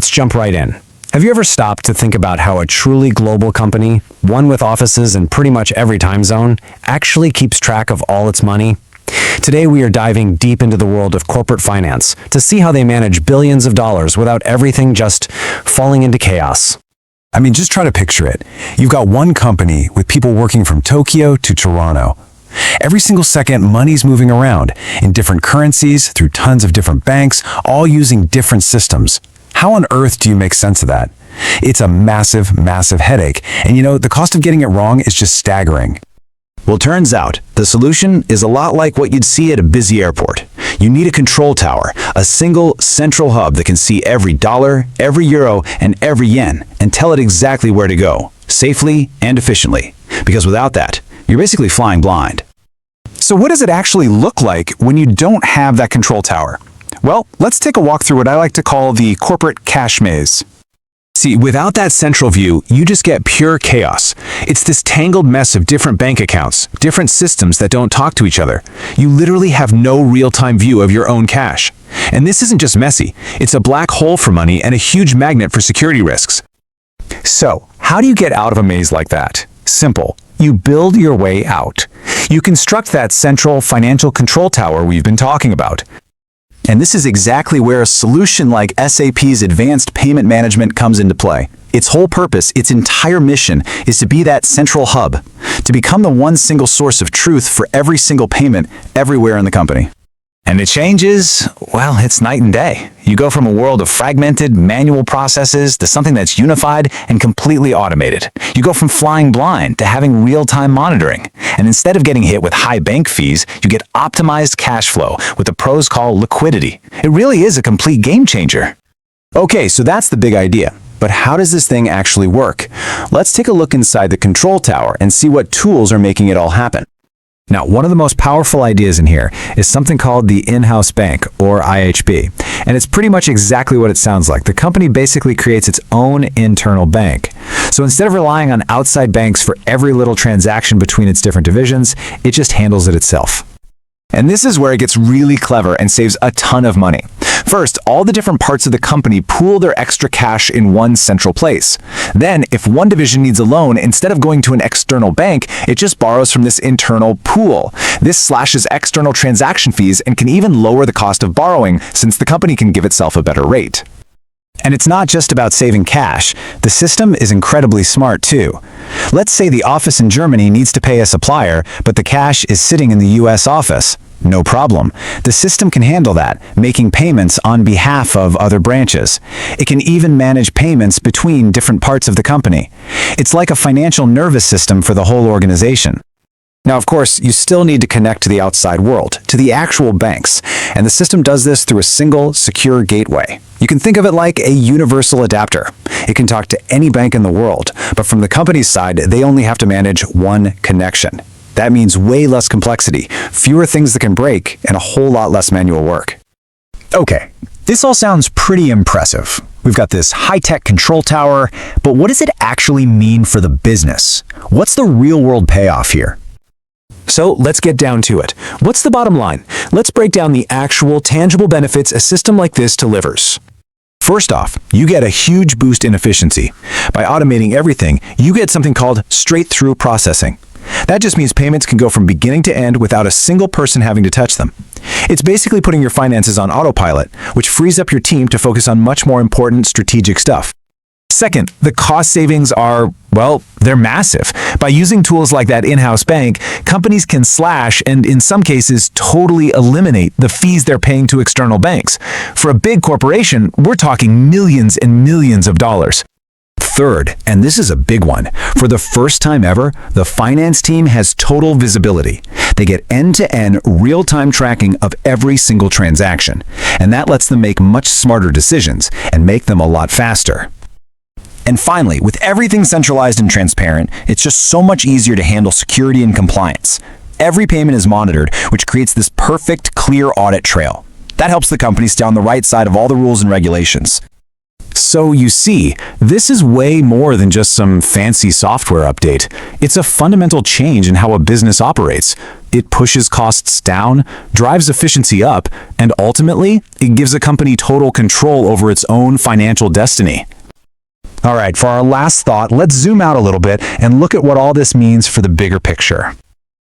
Let's jump right in. Have you ever stopped to think about how a truly global company, one with offices in pretty much every time zone, actually keeps track of all its money? Today we are diving deep into the world of corporate finance to see how they manage billions of dollars without everything just falling into chaos. I mean, just try to picture it. You've got one company with people working from Tokyo to Toronto. Every single second, money's moving around in different currencies through tons of different banks, all using different systems. How on earth do you make sense of that? It's a massive, massive headache. And you know, the cost of getting it wrong is just staggering. Well, turns out, the solution is a lot like what you'd see at a busy airport. You need a control tower, a single central hub that can see every dollar, every euro, and every yen, and tell it exactly where to go, safely and efficiently. Because without that, you're basically flying blind. So what does it actually look like when you don't have that control tower? Well, let's take a walk through what I like to call the corporate cash maze. See, without that central view, you just get pure chaos. It's this tangled mess of different bank accounts, different systems that don't talk to each other. You literally have no real-time view of your own cash. And this isn't just messy, it's a black hole for money and a huge magnet for security risks. So, how do you get out of a maze like that? Simple. You build your way out. You construct that central financial control tower we've been talking about. And this is exactly where a solution like SAP's Advanced Payment Management comes into play. Its whole purpose, its entire mission, is to be that central hub, to become the one single source of truth for every single payment everywhere in the company. And the changes, well, it's night and day. You go from a world of fragmented, manual processes to something that's unified and completely automated. You go from flying blind to having real-time monitoring. And instead of getting hit with high bank fees, you get optimized cash flow with the pros call liquidity. It really is a complete game changer. Okay, so that's the big idea. But how does this thing actually work? Let's take a look inside the control tower and see what tools are making it all happen. Now, one of the most powerful ideas in here is something called the in-house bank, or IHB. And it's pretty much exactly what it sounds like. The company basically creates its own internal bank. So instead of relying on outside banks for every little transaction between its different divisions, it just handles it itself. And this is where it gets really clever and saves a ton of money. First, all the different parts of the company pool their extra cash in one central place. Then, if one division needs a loan, instead of going to an external bank, it just borrows from this internal pool. This slashes external transaction fees and can even lower the cost of borrowing since the company can give itself a better rate. And it's not just about saving cash. The system is incredibly smart too. Let's say the office in Germany needs to pay a supplier, but the cash is sitting in the US office. No problem. The system can handle that, making payments on behalf of other branches. It can even manage payments between different parts of the company. It's like a financial nervous system for the whole organization. Now, of course, you still need to connect to the outside world, to the actual banks, and the system does this through a single, secure gateway. You can think of it like a universal adapter. It can talk to any bank in the world, but from the company's side, they only have to manage one connection. That means way less complexity, fewer things that can break, and a whole lot less manual work. Okay, this all sounds pretty impressive. We've got this high-tech control tower, but what does it actually mean for the business? What's the real-world payoff here? So let's get down to it. What's the bottom line? Let's break down the actual tangible benefits a system like this delivers. First off, you get a huge boost in efficiency. By automating everything, you get something called straight-through processing. That just means payments can go from beginning to end without a single person having to touch them. It's basically putting your finances on autopilot, which frees up your team to focus on much more important strategic stuff. Second, the cost savings are, well, they're massive. By using tools like that in-house bank, companies can slash and, in some cases, totally eliminate the fees they're paying to external banks. For a big corporation, we're talking millions and millions of dollars. Third, and this is a big one, for the first time ever, the finance team has total visibility. They get end-to-end real-time tracking of every single transaction, and that lets them make much smarter decisions and make them a lot faster. And finally, with everything centralized and transparent, it's just so much easier to handle security and compliance. Every payment is monitored, which creates this perfect, clear audit trail. That helps the company stay on the right side of all the rules and regulations. So you see, this is way more than just some fancy software update. It's a fundamental change in how a business operates. It pushes costs down, drives efficiency up, and ultimately, it gives a company total control over its own financial destiny. All right, for our last thought, let's zoom out a little bit and look at what all this means for the bigger picture.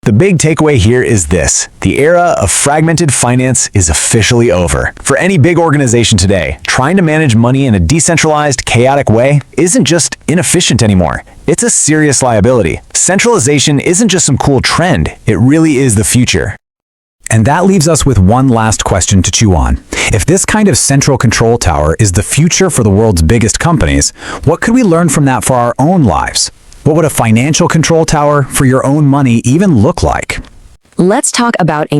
The big takeaway here is this: the era of fragmented finance is officially over. For any big organization today, trying to manage money in a decentralized, chaotic way isn't just inefficient anymore. It's a serious liability. Centralization isn't just some cool trend, it really is the future. And that leaves us with one last question to chew on. If this kind of central control tower is the future for the world's biggest companies, what could we learn from that for our own lives? What would a financial control tower for your own money even look like? Let's talk about a